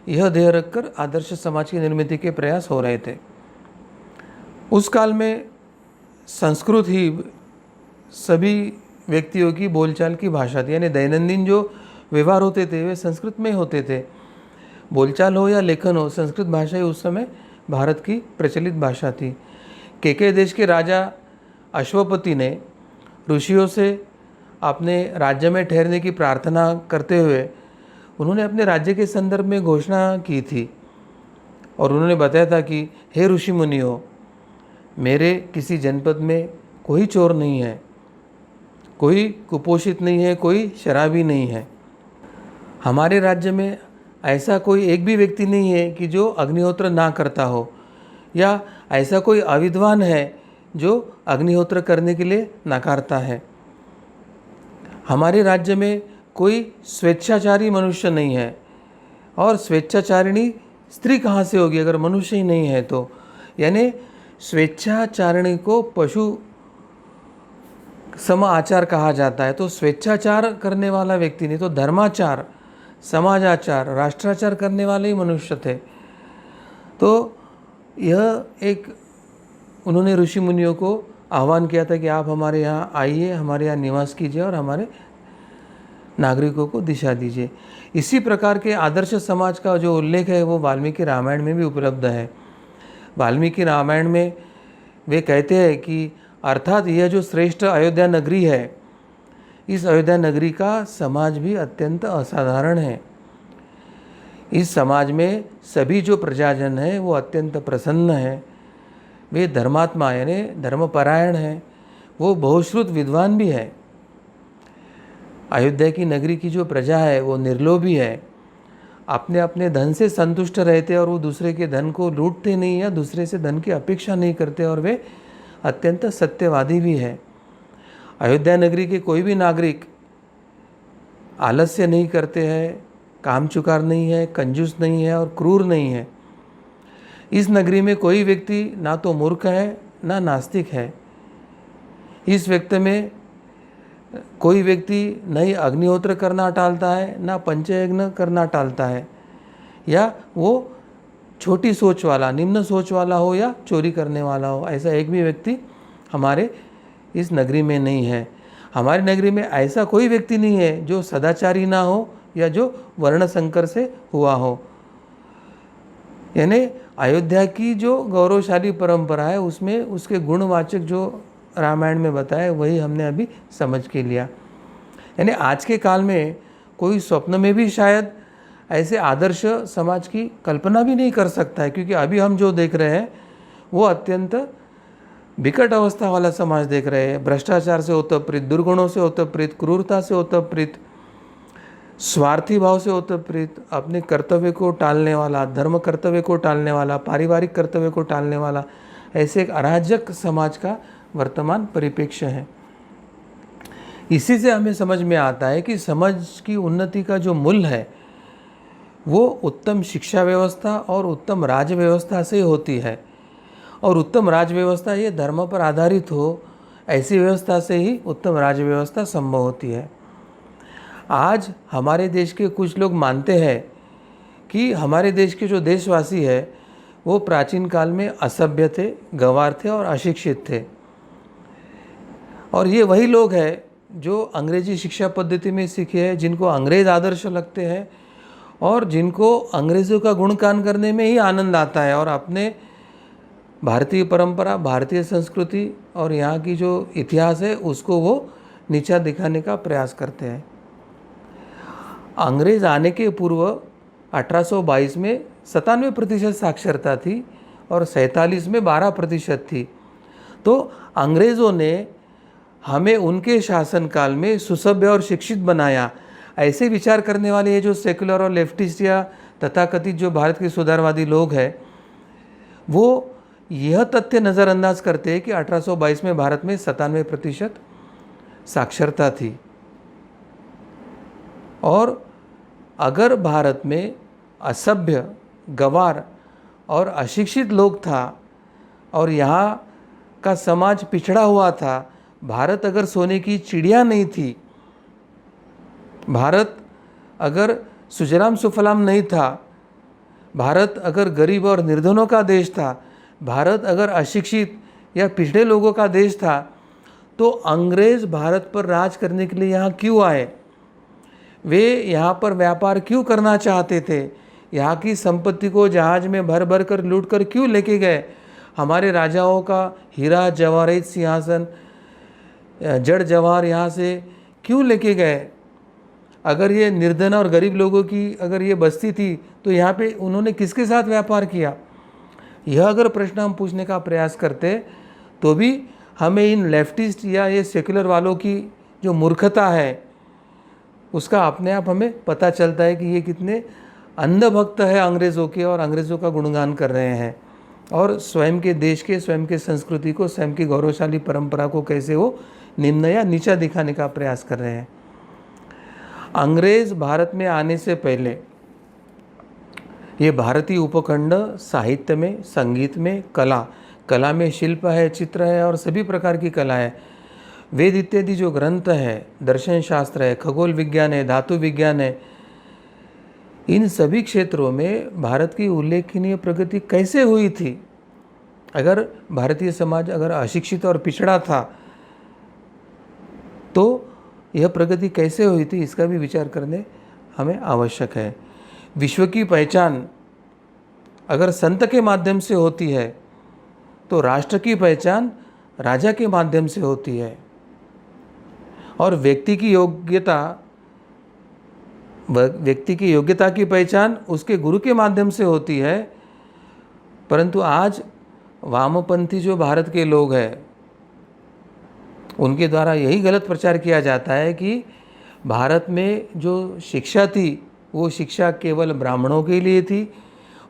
Speaker 2: यह ध्येय रखकर आदर्श समाज की निर्मित के प्रयास हो रहे थे। उस काल में संस्कृत ही सभी व्यक्तियों की बोलचाल की भाषा थी, यानी दैनंदिन जो व्यवहार होते थे वे संस्कृत में होते थे। बोलचाल हो या लेखन हो, संस्कृत भाषा ही उस समय भारत की प्रचलित भाषा थी। केके देश के राजा अश्वपति ने ऋषियों से अपने राज्य में ठहरने की प्रार्थना करते हुए उन्होंने अपने राज्य के संदर्भ में घोषणा की थी और उन्होंने बताया था कि हे ऋषि मुनियों, मेरे किसी जनपद में कोई चोर नहीं है, कोई कुपोषित नहीं है, कोई शराबी नहीं है। हमारे राज्य में ऐसा कोई एक भी व्यक्ति नहीं है कि जो अग्निहोत्र ना करता हो, या ऐसा कोई अविद्वान है जो अग्निहोत्र करने के लिए नकारता है। हमारे राज्य में कोई स्वेच्छाचारी मनुष्य नहीं है, और स्वेच्छाचारिणी स्त्री कहाँ से होगी अगर मनुष्य ही नहीं है तो। यानी स्वेच्छाचारिणी को पशु सम आचार कहा जाता है। तो स्वेच्छाचार करने वाला व्यक्ति नहीं तो धर्माचार, समाजाचार, राष्ट्राचार करने वाले ही मनुष्य थे। तो यह एक उन्होंने ऋषि मुनियों को आह्वान किया था कि आप हमारे यहाँ आइए, हमारे यहाँ निवास कीजिए और हमारे नागरिकों को दिशा दीजिए। इसी प्रकार के आदर्श समाज का जो उल्लेख है वो वाल्मीकि रामायण में भी उपलब्ध है। वाल्मीकि रामायण में वे कहते हैं कि अर्थात यह जो श्रेष्ठ अयोध्या नगरी है, इस अयोध्या नगरी का समाज भी अत्यंत असाधारण है। इस समाज में सभी जो प्रजाजन है वो अत्यंत प्रसन्न है, वे धर्मात्मा यानी धर्मपरायण है, वो बहुश्रुत विद्वान भी है। अयोध्या की नगरी की जो प्रजा है वो निर्लोभी है, अपने अपने धन से संतुष्ट रहते और वो दूसरे के धन को लूटते नहीं या दूसरे से धन की अपेक्षा नहीं करते, और वे अत्यंत सत्यवादी भी है। अयोध्या नगरी के कोई भी नागरिक आलस्य नहीं करते हैं, कामचुकार नहीं है, कंजूस नहीं है और क्रूर नहीं है। इस नगरी में कोई व्यक्ति ना तो मूर्ख है ना नास्तिक है। इस व्यक्ति में कोई व्यक्ति न ही अग्निहोत्र करना टालता है ना पंचयज्ञ करना टालता है, या वो छोटी सोच वाला, निम्न सोच वाला हो या चोरी करने वाला हो, ऐसा एक भी व्यक्ति हमारे इस नगरी में नहीं है। हमारी नगरी में ऐसा कोई व्यक्ति नहीं है जो सदाचारी ना हो या जो वर्ण संकर से हुआ हो। यानी अयोध्या की जो गौरवशाली परंपरा है उसमें उसके गुणवाचक जो रामायण में बताया वही हमने अभी समझ के लिया। यानी आज के काल में कोई स्वप्न में भी शायद ऐसे आदर्श समाज की कल्पना भी नहीं कर सकता है, क्योंकि अभी हम जो देख रहे हैं वो अत्यंत विकट अवस्था वाला समाज देख रहे हैं। भ्रष्टाचार से ओतप्रोत, दुर्गुणों से ओतप्रोत, क्रूरता से ओतप्रोत, स्वार्थी भाव से ओतप्रोत, अपने कर्तव्य को टालने वाला, धर्म कर्तव्य को टालने वाला, पारिवारिक कर्तव्य को टालने वाला, ऐसे एक अराजक समाज का वर्तमान परिप्रेक्ष्य है। इसी से हमें समझ में आता है कि समाज की उन्नति का जो मूल्य है वो उत्तम शिक्षा व्यवस्था और उत्तम राज्य व्यवस्था से होती है, और उत्तम राज्य व्यवस्था ये धर्म पर आधारित हो, ऐसी व्यवस्था से ही उत्तम राज्य व्यवस्था संभव होती है। आज हमारे देश के कुछ लोग मानते हैं कि हमारे देश के जो देशवासी है वो प्राचीन काल में असभ्य थे, गंवार थे और अशिक्षित थे, और ये वही लोग हैं जो अंग्रेजी शिक्षा पद्धति में सीखे हैं, जिनको अंग्रेज आदर्श लगते हैं और जिनको अंग्रेज़ों का गुणगान करने में ही आनंद आता है, और अपने भारतीय परंपरा, भारतीय संस्कृति और यहाँ की जो इतिहास है उसको वो नीचा दिखाने का प्रयास करते हैं। अंग्रेज़ आने के पूर्व 1822 में 97% साक्षरता थी और 47 में 12% थी। तो अंग्रेज़ों ने हमें उनके शासनकाल में सुसभ्य और शिक्षित बनाया। ऐसे विचार करने वाले ये जो सेकुलर और लेफ्टिस्ट या तथाकथित जो भारत के सुधारवादी लोग हैं वो यह तथ्य नज़रअंदाज करते हैं कि 1822 में भारत में 97% साक्षरता थी, और अगर भारत में असभ्य, गंवार और अशिक्षित लोग था और यहाँ का समाज पिछड़ा हुआ था, भारत अगर सोने की चिड़िया नहीं थी, भारत अगर सुजलाम सुफलाम नहीं था, भारत अगर गरीब और निर्धनों का देश था, भारत अगर अशिक्षित या पिछड़े लोगों का देश था, तो अंग्रेज़ भारत पर राज करने के लिए यहाँ क्यों आए, वे यहाँ पर व्यापार क्यों करना चाहते थे, यहाँ की संपत्ति को जहाज़ में भर भर कर लूट कर क्यों लेके गए, हमारे राजाओं का हीरा जवाहरात सिंहासन जड़ जवाहर यहाँ से क्यों लेके गए। अगर ये निर्धन और गरीब लोगों की अगर ये बस्ती थी तो यहाँ पे उन्होंने किसके साथ व्यापार किया। यह अगर प्रश्न हम पूछने का प्रयास करते तो भी हमें इन लेफ्टिस्ट या ये सेकुलर वालों की जो मूर्खता है उसका अपने आप हमें पता चलता है कि ये कितने अंधभक्त है अंग्रेज़ों के, और अंग्रेज़ों का गुणगान कर रहे हैं और स्वयं के देश के, स्वयं के संस्कृति को, स्वयं की गौरवशाली परंपरा को कैसे वो निम्न या नीचा दिखाने का प्रयास कर रहे हैं। अंग्रेज़ भारत में आने से पहले ये भारतीय उपखंड साहित्य में, संगीत में, कला में शिल्प है, चित्र है और सभी प्रकार की कला है, वेद इत्यादि जो ग्रंथ है, दर्शन शास्त्र है, खगोल विज्ञान है, धातु विज्ञान है, इन सभी क्षेत्रों में भारत की उल्लेखनीय प्रगति कैसे हुई थी। अगर भारतीय समाज अगर अशिक्षित और पिछड़ा था तो यह प्रगति कैसे हुई थी, इसका भी विचार करने हमें आवश्यक है। विश्व की पहचान अगर संत के माध्यम से होती है तो राष्ट्र की पहचान राजा के माध्यम से होती है, और व्यक्ति की योग्यता की पहचान उसके गुरु के माध्यम से होती है। परंतु आज वामपंथी जो भारत के लोग हैं उनके द्वारा यही गलत प्रचार किया जाता है कि भारत में जो शिक्षा थी वो शिक्षा केवल ब्राह्मणों के लिए थी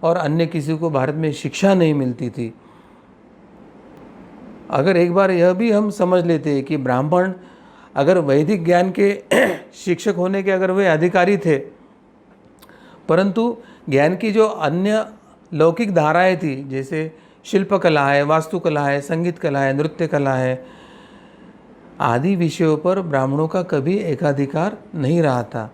Speaker 2: और अन्य किसी को भारत में शिक्षा नहीं मिलती थी। अगर एक बार यह भी हम समझ लेते हैं कि ब्राह्मण अगर वैदिक ज्ञान के शिक्षक होने के अगर वे अधिकारी थे, परंतु ज्ञान की जो अन्य लौकिक धाराएं थी जैसे शिल्पकला है, वास्तुकला है, संगीत कला है, नृत्य कला है आदि विषयों पर ब्राह्मणों का कभी एकाधिकार नहीं रहा था।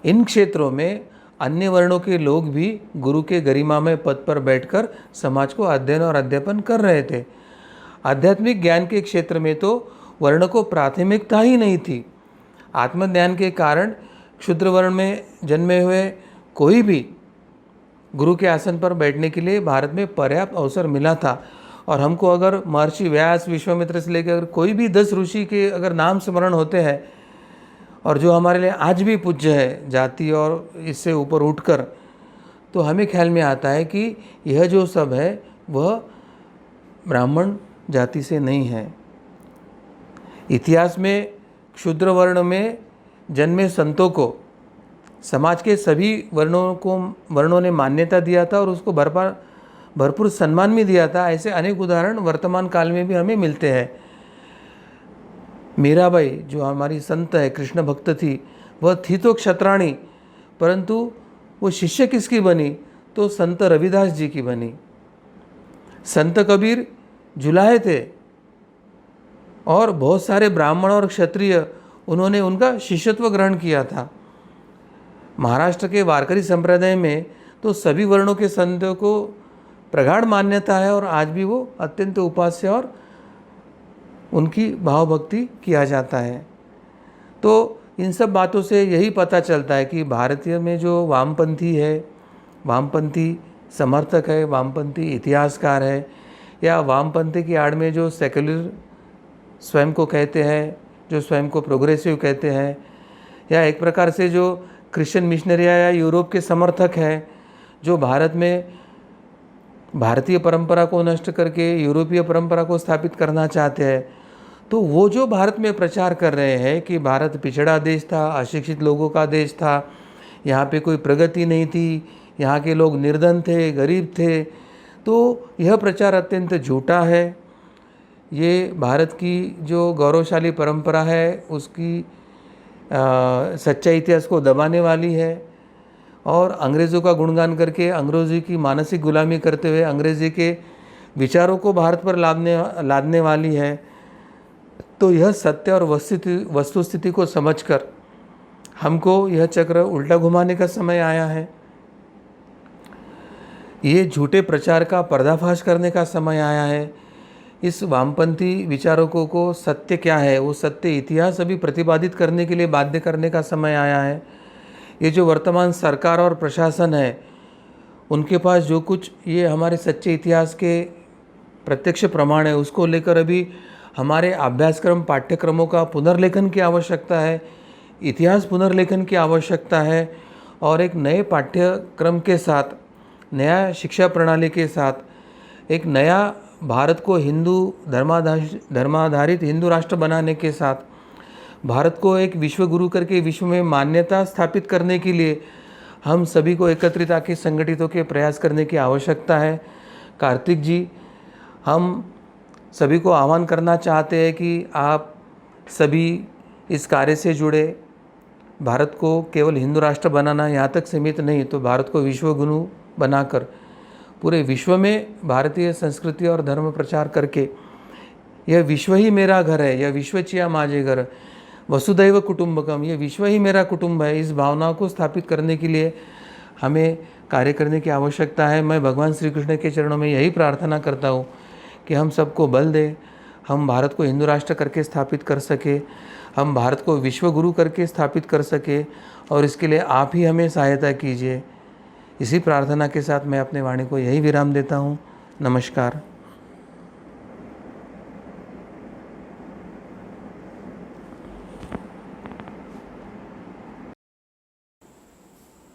Speaker 2: इन क्षेत्रों में अन्य वर्णों के लोग भी गुरु के गरिमामय पद पर बैठकर समाज को अध्ययन और अध्यापन कर रहे थे। आध्यात्मिक ज्ञान के क्षेत्र में तो वर्ण को प्राथमिकता ही नहीं थी। आत्मज्ञान के कारण क्षुद्र वर्ण में जन्मे हुए कोई भी गुरु के आसन पर बैठने के लिए भारत में पर्याप्त अवसर मिला था। और हमको अगर महर्षि व्यास, विश्वामित्र से लेकर अगर कोई भी 10 ऋषि के अगर नाम स्मरण होते हैं और जो हमारे लिए आज भी पूज्य है जाति और इससे ऊपर उठकर, तो हमें ख्याल में आता है कि यह जो सब है वह ब्राह्मण जाति से नहीं है। इतिहास में क्षुद्र वर्ण में जन्मे संतों को समाज के सभी वर्णों ने मान्यता दिया था और उसको भरपूर सम्मान भी दिया था। ऐसे अनेक उदाहरण वर्तमान काल में भी हमें मिलते हैं। मीराबाई जो हमारी संत है, कृष्ण भक्त थी, वह थी तो क्षत्राणी, परंतु वो शिष्य किसकी बनी, तो संत रविदास जी की बनी। संत कबीर जुलाहे थे और बहुत सारे ब्राह्मण और क्षत्रिय उन्होंने उनका शिष्यत्व ग्रहण किया था। महाराष्ट्र के वारकरी संप्रदाय में तो सभी वर्णों के संतों को प्रगाढ़ मान्यता है और आज भी वो अत्यंत उपास्य और उनकी भावभक्ति किया जाता है। तो इन सब बातों से यही पता चलता है कि भारतीय में जो वामपंथी है, वामपंथी समर्थक है, वामपंथी इतिहासकार है, या वामपंथी की आड़ में जो सेक्युलर स्वयं को कहते हैं, जो स्वयं को प्रोग्रेसिव कहते हैं, या एक प्रकार से जो क्रिश्चियन मिशनरिया या यूरोप के समर्थक हैं जो भारत में भारतीय परंपरा को नष्ट करके यूरोपीय परंपरा को स्थापित करना चाहते हैं, तो वो जो भारत में प्रचार कर रहे हैं कि भारत पिछड़ा देश था, अशिक्षित लोगों का देश था, यहाँ पे कोई प्रगति नहीं थी, यहाँ के लोग निर्धन थे, गरीब थे, तो यह प्रचार अत्यंत झूठा है। ये भारत की जो गौरवशाली परंपरा है उसकी सच्चाई इतिहास को दबाने वाली है और अंग्रेज़ों का गुणगान करके अंग्रेज़ी की मानसिक गुलामी करते हुए अंग्रेज़ी के विचारों को भारत पर लादने वाली है। तो यह सत्य और वस्तुस्थिति को समझकर हमको यह चक्र उल्टा घुमाने का समय आया है। ये झूठे प्रचार का पर्दाफाश करने का समय आया है। इस वामपंथी विचारकों को सत्य क्या है, वो सत्य इतिहास अभी प्रतिपादित करने के लिए बाध्य करने का समय आया है। ये जो वर्तमान सरकार और प्रशासन है, उनके पास जो कुछ ये हमारे सच्चे इतिहास के प्रत्यक्ष प्रमाण है, उसको लेकर अभी हमारे अभ्यासक्रम पाठ्यक्रमों का पुनर्लेखन की आवश्यकता है, इतिहास पुनर्लेखन की आवश्यकता है और एक नए पाठ्यक्रम के साथ, नया शिक्षा प्रणाली के साथ, एक नया भारत को हिंदू धर्माधारित हिंदू राष्ट्र बनाने के साथ, भारत को एक विश्व गुरु करके विश्व में मान्यता स्थापित करने के लिए हम सभी को एकत्रित आके संगठित होकर प्रयास करने की आवश्यकता है। कार्तिक जी, हम सभी को आह्वान करना चाहते हैं कि आप सभी इस कार्य से जुड़े। भारत को केवल हिंदू राष्ट्र बनाना यहाँ तक सीमित नहीं, तो भारत को विश्व गुरु बनाकर पूरे विश्व में भारतीय संस्कृति और धर्म प्रचार करके, यह विश्व ही मेरा घर है, यह विश्वचिया माझे घर, वसुदैव कुटुंबकम, यह विश्व ही मेरा कुटुंब है, इस भावना को स्थापित करने के लिए हमें कार्य करने की आवश्यकता है। मैं भगवान श्री कृष्ण के चरणों में यही प्रार्थना करता हूँ कि हम सबको बल दे, हम भारत को हिंदू राष्ट्र करके स्थापित कर सके, हम भारत को विश्व गुरु करके स्थापित कर सके, और इसके लिए आप ही हमें सहायता कीजिए। इसी प्रार्थना के साथ मैं अपने वाणी को यही विराम देता हूँ। नमस्कार।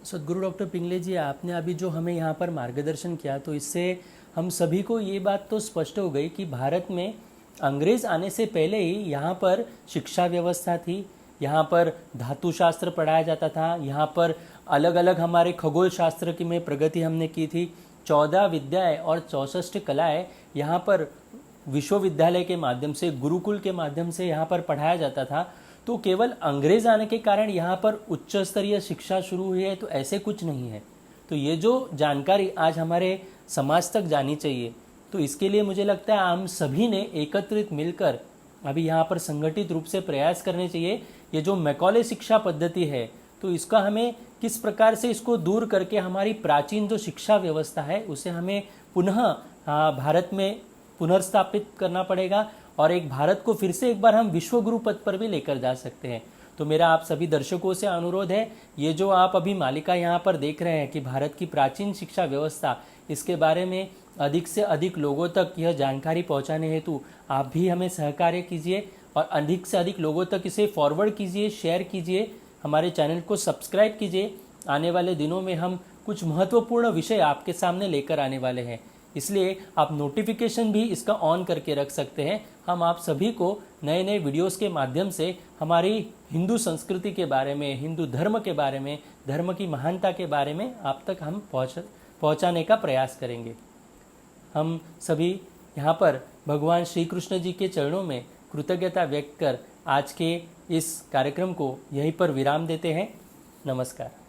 Speaker 1: सदगुरु डॉक्टर पिंगले जी, आपने अभी जो हमें यहाँ पर मार्गदर्शन किया, तो इससे हम सभी को ये बात तो स्पष्ट हो गई कि भारत में अंग्रेज आने से पहले ही यहाँ पर शिक्षा व्यवस्था थी, यहाँ पर धातु शास्त्र पढ़ाया जाता था, यहाँ पर अलग अलग हमारे खगोल शास्त्र की में प्रगति हमने की थी। 14 विद्याएं और 64 कलाएं यहाँ पर विश्वविद्यालय के माध्यम से, गुरुकुल के माध्यम से यहाँ पर पढ़ाया जाता था। तो केवल अंग्रेज आने के कारण यहाँ पर उच्च स्तरीय शिक्षा शुरू हुई है, तो ऐसे कुछ नहीं है। तो ये जो जानकारी आज हमारे समाज तक जानी चाहिए, तो इसके लिए मुझे लगता है हम सभी ने एकत्रित मिलकर अभी यहाँ पर संगठित रूप से प्रयास करने चाहिए। ये जो मैकॉले शिक्षा पद्धति है, तो इसका हमें किस प्रकार से इसको दूर करके हमारी प्राचीन जो शिक्षा व्यवस्था है उसे हमें पुनः भारत में पुनर्स्थापित करना पड़ेगा, और एक भारत को फिर से एक बार हम विश्व गुरु पद पर भी लेकर जा सकते हैं। तो मेरा आप सभी दर्शकों से अनुरोध है, ये जो आप अभी मालिका यहाँ पर देख रहे हैं कि भारत की प्राचीन शिक्षा व्यवस्था, इसके बारे में अधिक से अधिक लोगों तक यह जानकारी पहुँचाने हेतु आप भी हमें सहकार्य कीजिए और अधिक से अधिक लोगों तक इसे फॉरवर्ड कीजिए, शेयर कीजिए, हमारे चैनल को सब्सक्राइब कीजिए। आने वाले दिनों में हम कुछ महत्वपूर्ण विषय आपके सामने लेकर आने वाले हैं, इसलिए आप नोटिफिकेशन भी इसका ऑन करके रख सकते हैं। हम आप सभी को नए नए वीडियोस के माध्यम से हमारी हिंदू संस्कृति के बारे में, हिंदू धर्म के बारे में, धर्म की महानता के बारे में आप तक हम पहुंचाने का प्रयास करेंगे। हम सभी यहाँ पर भगवान श्री कृष्ण जी के चरणों में कृतज्ञता व्यक्त कर आज के इस कार्यक्रम को यहीं पर विराम देते हैं। नमस्कार।